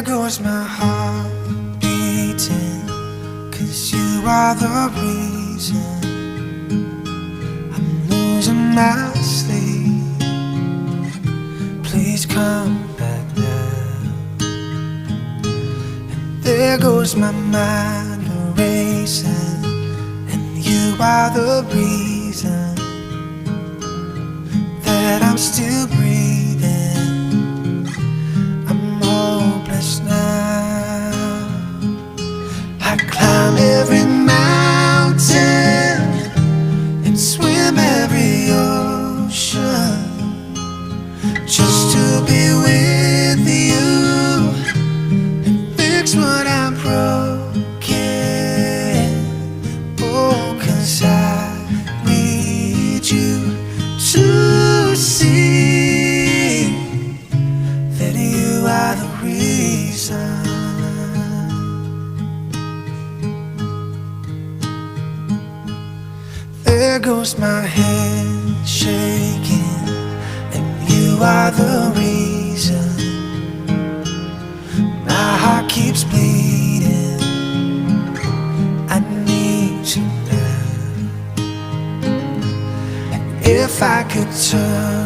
there goes my heart beating, 'cause you are the reason I'm losing my sleep. Please come back now. And there goes my mind erasing, and you are the reason that I'm still breathing. I'm hopeless now. I climb every mountain and swim every ocean just to be with you and fix what I'm broken. Oh, 'cause I need you to see that you are the reason. There goes my hand shaking, and you are the reason. My heart keeps bleeding. I need you now. And if I could turn